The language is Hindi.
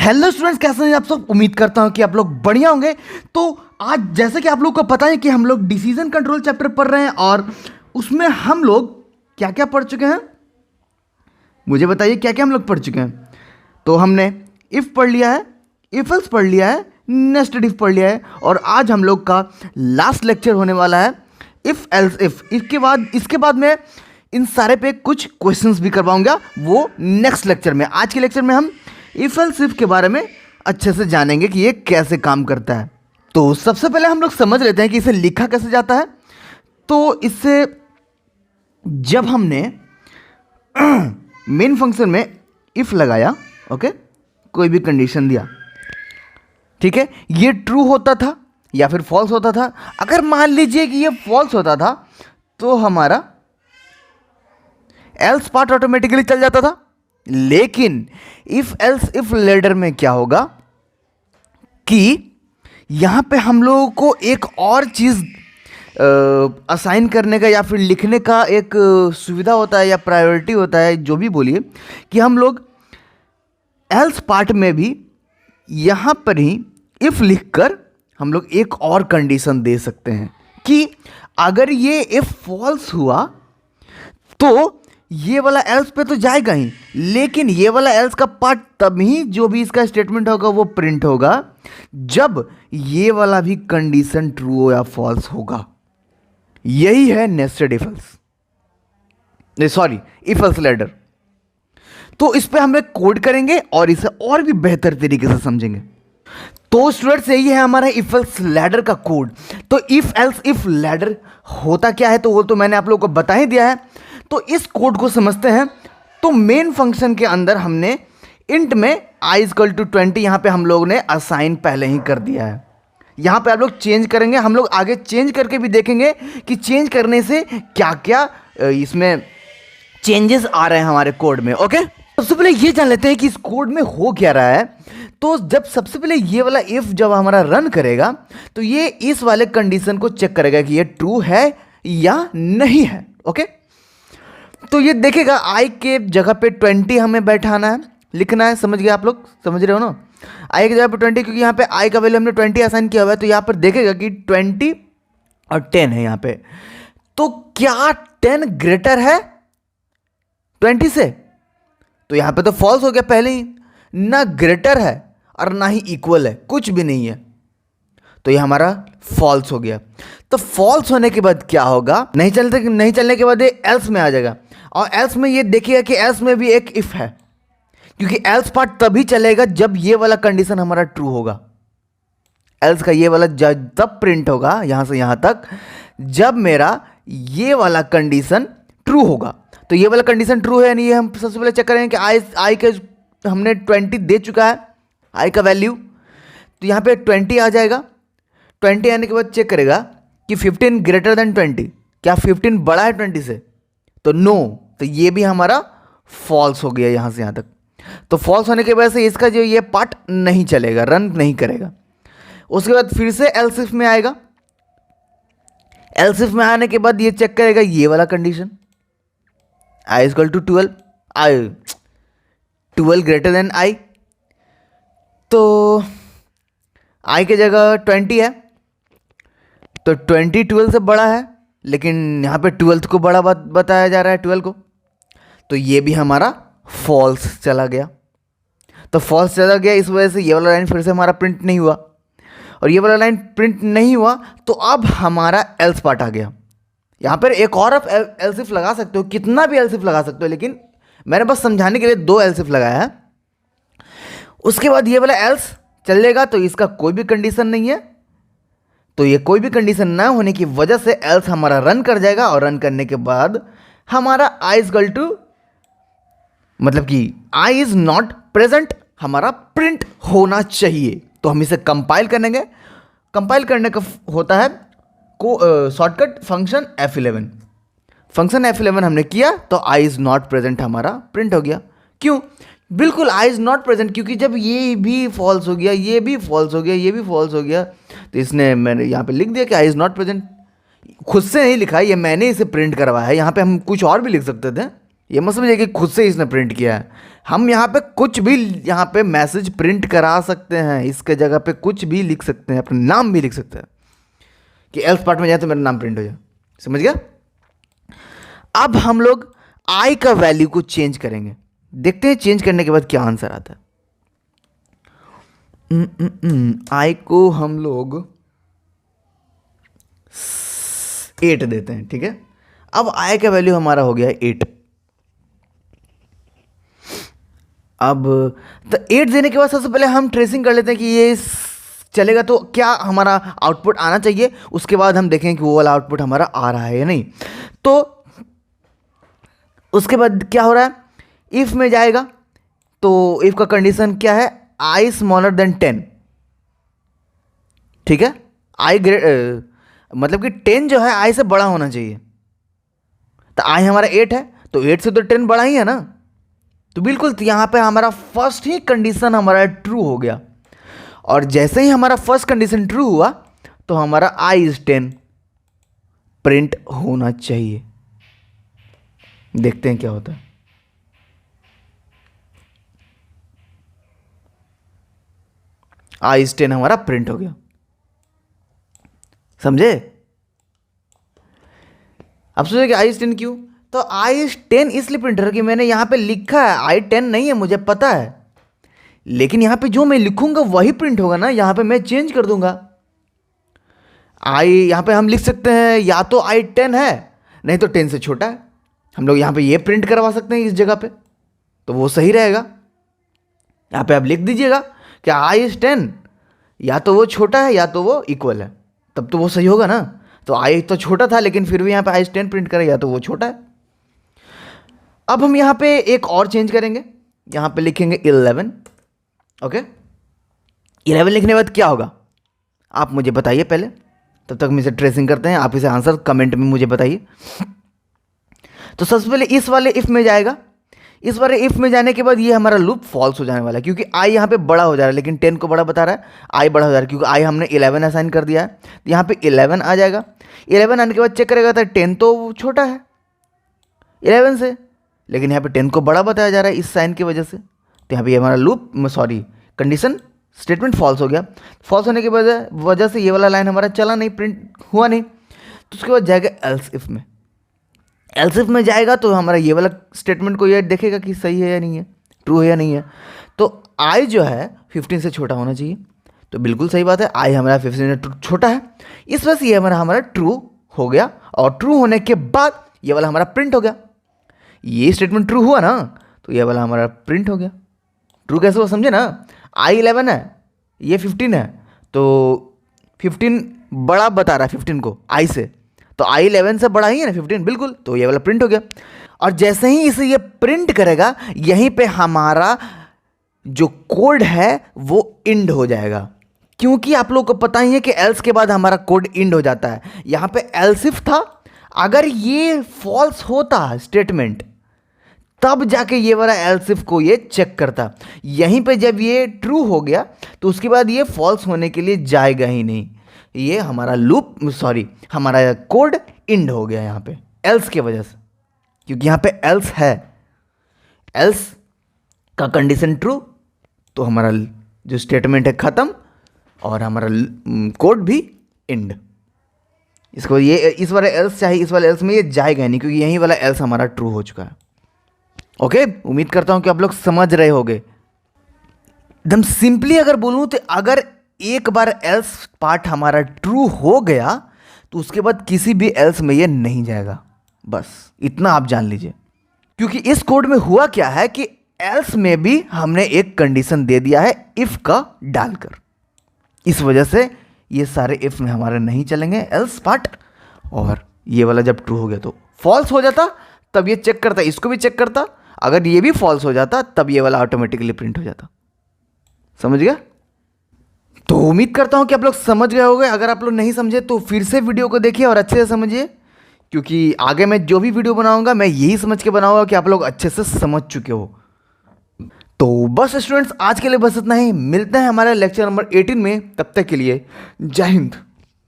हेलो स्टूडेंट्स, कैसे हैं आप सब। उम्मीद करता हूं कि आप लोग बढ़िया होंगे। तो आज जैसे कि आप लोग को पता है कि हम लोग डिसीजन कंट्रोल चैप्टर पढ़ रहे हैं और उसमें हम लोग क्या क्या पढ़ चुके हैं, मुझे बताइए क्या क्या हम लोग पढ़ चुके हैं। तो हमने इफ पढ़ लिया है, इफ एल्स पढ़ लिया है, नेस्टेड इफ पढ़ लिया है और आज हम लोग का लास्ट लेक्चर होने वाला है इफ एल्स इफ। इसके बाद मैं इन सारे पे कुछ क्वेश्चंस भी करवाऊंगा, वो नेक्स्ट लेक्चर में। आज के लेक्चर में हम इफ एल्स इफ के बारे में अच्छे से जानेंगे कि ये कैसे काम करता है। तो सबसे पहले हम लोग समझ लेते हैं कि इसे लिखा कैसे जाता है। तो इससे जब हमने मेन फंक्शन में इफ लगाया, ओके, कोई भी कंडीशन दिया, ठीक है, ये ट्रू होता था या फिर फॉल्स होता था। अगर मान लीजिए कि ये फॉल्स होता था तो हमारा एल्स पार्ट ऑटोमेटिकली चल जाता था। लेकिन इफ एल्स इफ लेडर में क्या होगा कि यहां पे हम लोगों को एक और चीज असाइन करने का या फिर लिखने का एक सुविधा होता है या प्रायोरिटी होता है, जो भी बोलिए, कि हम लोग एल्स पार्ट में भी यहां पर ही इफ लिखकर हम लोग एक और कंडीशन दे सकते हैं कि अगर ये इफ फॉल्स हुआ तो ये वाला एल्स पे तो जाएगा ही, लेकिन ये वाला एल्स का पार्ट तभी जो भी इसका स्टेटमेंट होगा वो प्रिंट होगा जब ये वाला भी कंडीशन ट्रू हो या फॉल्स होगा। यही है nested if else, sorry, if else ladder. तो इस पे हम एक कोड करेंगे और इसे और भी बेहतर तरीके से समझेंगे। तो स्टूडेंट्स, यही है हमारा इफ एल्स लैडर का कोड। तो इफ एल्स इफ लैडर होता क्या है तो वो तो मैंने आप लोगों को बता ही दिया है। तो इस कोड को समझते हैं। तो मेन फंक्शन के अंदर हमने इंट में i = 20 यहां पे हम लोग ने असाइन पहले ही कर दिया है। यहां पे आप लोग चेंज करेंगे, हम लोग आगे चेंज करके भी देखेंगे कि चेंज करने से क्या क्या इसमें चेंजेस आ रहे हैं हमारे कोड में। ओके, सबसे पहले ये जान लेते हैं कि इस कोड में हो क्या रहा है। तो जब सबसे पहले ये वाला इफ जब हमारा रन करेगा तो ये इस वाले कंडीशन को चेक करेगा कि ये ट्रू है या नहीं है। ओके, तो ये देखेगा आई के जगह पे 20 हमें बैठाना है, लिखना है। समझ गए आप लोग, समझ रहे हो ना। आई की जगह पे 20, क्योंकि यहाँ पे आई का वैल्यू हमने 20 असाइन किया हुआ है। तो यहाँ पर देखेगा कि 20 और 10 है यहाँ पे। तो क्या 10 ग्रेटर है 20 से? तो यहाँ पे तो फॉल्स हो गया पहले ही, ना ग्रेटर है और ना ही इक्वल है, कुछ भी नहीं है। तो ये हमारा फॉल्स हो गया। तो फॉल्स होने के बाद क्या होगा, नहीं चलने के बाद ये एल्स में आ जाएगा और एल्स में ये देखिएगा कि एल्स में भी एक इफ है, क्योंकि एल्स पार्ट तभी चलेगा जब ये वाला कंडीशन हमारा ट्रू होगा। एल्स का ये वाला तब प्रिंट होगा यहां से यहां तक जब मेरा ये वाला कंडीशन ट्रू होगा। तो ये वाला कंडीशन ट्रू है या नहीं, हम सबसे पहले चेक करेंगे कि आई के हमने 20 दे चुका है, आई का वैल्यू। तो यहाँ पे 20 आ जाएगा। 20 आने के बाद चेक करेगा कि 15 ग्रेटर देन 20, क्या 15 बड़ा है 20 से? तो नो, तो ये भी हमारा फॉल्स हो गया यहाँ से यहाँ तक। तो फॉल्स होने की वजह से इसका जो ये पार्ट नहीं चलेगा, रन नहीं करेगा। उसके बाद फिर से एल्स इफ में आएगा। एल्स इफ में आने के बाद ये चेक करेगा ये वाला condition, i = 12, 12 greater than i। तो i की जगह 20 है, तो 20 12 से बड़ा है, लेकिन यहाँ पे 12 को बड़ा बताया जा रहा है, 12 को। तो ये भी हमारा फॉल्स चला गया। तो फॉल्स चला गया, इस वजह से ये वाला लाइन फिर से हमारा प्रिंट नहीं हुआ, और ये वाला लाइन प्रिंट नहीं हुआ। तो अब हमारा एल्स पार्ट आ गया। यहाँ पर एक और आप एल्स इफ लगा सकते हो, कितना भी एल्स इफ लगा सकते हो, लेकिन मैंने बस समझाने के लिए 2 एल्स इफ लगाया है। उसके बाद ये वाला एल्स चलेगा, तो इसका कोई भी कंडीशन नहीं है। तो ये कोई भी कंडीशन ना होने की वजह से एल्स हमारा रन कर जाएगा, और रन करने के बाद हमारा i = मतलब कि i इज नॉट प्रेजेंट हमारा प्रिंट होना चाहिए। तो हम इसे कंपाइल करेंगे। कंपाइल करने का होता है shortcut function F11। Function F11 हमने किया तो i इज नॉट प्रेजेंट हमारा प्रिंट हो गया। क्यों? बिल्कुल i इज नॉट प्रेजेंट, क्योंकि जब ये भी फॉल्स हो गया, ये भी फॉल्स हो गया, ये भी फॉल्स हो गया, तो इसने मैंने यहाँ पे लिख दिया कि i इज नॉट प्रेजेंट। खुद से नहीं लिखा, ये मैंने इसे प्रिंट करवाया है। यहाँ पे हम कुछ और भी लिख सकते थे, ये मत समझिए कि खुद से इसने प्रिंट किया है। हम यहाँ पे कुछ भी यहाँ पे मैसेज प्रिंट करा सकते हैं, इसके जगह पे कुछ भी लिख सकते हैं, अपना नाम भी लिख सकते हैं कि एल्स पार्ट में जाए तो मेरा नाम प्रिंट हो जाए। समझ गया? अब हम लोग आई का वैल्यू को चेंज करेंगे, देखते हैं चेंज करने के बाद क्या आंसर आता है। आई को हम लोग 8 देते हैं, ठीक है। अब आई का वैल्यू हमारा हो गया है 8। अब तो 8 देने के बाद सबसे पहले हम ट्रेसिंग कर लेते हैं कि ये चलेगा तो क्या हमारा आउटपुट आना चाहिए, उसके बाद हम देखें कि वो वाला आउटपुट हमारा आ रहा है या नहीं। तो उसके बाद क्या हो रहा है, इफ़ में जाएगा तो इफ़ का कंडीशन क्या है, आई स्मॉलर देन 10, ठीक है। आई मतलब कि 10 जो है आई से बड़ा होना चाहिए। तो आई हमारा 8 है तो 8 से तो 10 बड़ा ही है ना, तो बिल्कुल यहाँ पे हमारा फर्स्ट ही कंडीशन हमारा ट्रू हो गया। और जैसे ही हमारा फर्स्ट कंडीशन ट्रू हुआ तो हमारा आई इज 10 प्रिंट होना चाहिए। देखते हैं क्या होता है। आई इज 10 हमारा प्रिंट हो गया, समझे? अब सोचे कि आई इज 10 क्यों, तो आई इज 10 इसलिए प्रिंट हो रहा है कि मैंने यहां पे लिखा है आई 10 नहीं है, मुझे पता है, लेकिन यहां पे जो मैं लिखूंगा वही प्रिंट होगा ना, यहां पे मैं चेंज कर दूंगा। आई यहां पे हम लिख सकते हैं या तो आई 10 है नहीं तो 10 से छोटा है, हम लोग यहां पे ये प्रिंट करवा सकते हैं इस जगह पे, तो वो सही रहेगा। यहां पे आप लिख दीजिएगा कि आई इज 10, या तो वो छोटा है या तो वो इक्वल है, तब तो वो सही होगा ना। तो आई तो छोटा था लेकिन फिर भी यहाँ पे आई 10 प्रिंट करें, या तो वो छोटा है। अब हम यहाँ पे एक और चेंज करेंगे, यहाँ पे लिखेंगे 11। ओके, 11 लिखने के बाद क्या होगा आप मुझे बताइए पहले, तब तक हम इसे ट्रेसिंग करते हैं, आप इसे आंसर कमेंट में मुझे बताइए। तो सबसे पहले इस वाले इफ में जाएगा, इस बार इफ में जाने के बाद ये हमारा लूप फॉल्स हो जाने वाला है, क्योंकि आई यहाँ पे बड़ा हो जा रहा है लेकिन 10 को बड़ा बता रहा है, आई बड़ा हो जा रहा है क्योंकि आई हमने 11 असाइन कर दिया है, तो यहाँ पे 11 आ जाएगा। 11 आने के बाद चेक करेगा तो 10 तो छोटा है 11 से, लेकिन यहाँ पे 10 को बड़ा बताया जा रहा है इस साइन की वजह से, तो यहाँ पे हमारा loop sorry condition statement false हो गया। फॉल्स होने की वजह से ये वाला लाइन हमारा चला नहीं, प्रिंट हुआ नहीं। तो उसके बाद जाएगा एल्स इफ में, एल्स इफ में जाएगा तो हमारा ये वाला स्टेटमेंट को ये देखेगा कि सही है या नहीं है, ट्रू है या नहीं है। तो आई जो है 15 से छोटा होना चाहिए, तो बिल्कुल सही बात है, आई हमारा 15 से छोटा है, इस वजह से ये हमारा ट्रू हो गया। और ट्रू होने के बाद ये वाला हमारा प्रिंट हो गया, ये स्टेटमेंट ट्रू हुआ ना, तो ये वाला हमारा प्रिंट हो गया। ट्रू कैसे हो समझे ना, आई 11 है ये 15 है, तो 15 बड़ा बता रहा है 15 को आई से, तो आई 11 से बड़ा ही है ना 15, बिल्कुल, तो ये वाला प्रिंट हो गया। और जैसे ही इसे ये प्रिंट करेगा यहीं पे हमारा जो कोड है वो इंड हो जाएगा, क्योंकि आप लोग को पता ही है कि एल्स के बाद हमारा कोड इंड हो जाता है। यहाँ पे एल्स इफ था, अगर ये फॉल्स होता स्टेटमेंट तब जाके ये वाला एल्स इफ को ये चेक करता, यहीं पे जब ये ट्रू हो गया तो उसके बाद ये फॉल्स होने के लिए जाएगा ही नहीं, ये हमारा लूप सॉरी हमारा कोड इंड हो गया यहाँ पे एल्स की वजह से, क्योंकि यहाँ पे एल्स है, एल्स का कंडीशन ट्रू तो हमारा जो स्टेटमेंट है ख़त्म और हमारा कोड भी इंड। इसको ये इस वाले एल्स चाहे इस वाले एल्स में ये जाएगा नहीं, क्योंकि यही वाला एल्स हमारा ट्रू हो चुका है। ओके, उम्मीद करता हूँ कि आप लोग समझ रहे होंगे। एकदम सिंपली अगर बोलूँ तो अगर एक बार एल्स पार्ट हमारा ट्रू हो गया तो उसके बाद किसी भी एल्स में ये नहीं जाएगा, बस इतना आप जान लीजिए। क्योंकि इस कोड में हुआ क्या है कि एल्स में भी हमने एक कंडीशन दे दिया है इफ का डालकर, इस वजह से ये सारे इफ में हमारे नहीं चलेंगे एल्स पार्ट, और ये वाला जब ट्रू हो गया तो फॉल्स हो जाता, तब ये चेक करता, इसको भी चेक करता, अगर ये भी फॉल्स हो जाता तब ये वाला ऑटोमेटिकली प्रिंट हो जाता। समझ गया? तो उम्मीद करता हूं कि आप लोग समझ गए होंगे। अगर आप लोग नहीं समझे तो फिर से वीडियो को देखिए और अच्छे से समझिए, क्योंकि आगे मैं जो भी वीडियो बनाऊंगा मैं यही समझ के बनाऊंगा कि आप लोग अच्छे से समझ चुके हो। तो बस स्टूडेंट्स, आज के लिए बस इतना ही, मिलते हैं हमारे लेक्चर नंबर 18 में, तब तक के लिए जय हिंद।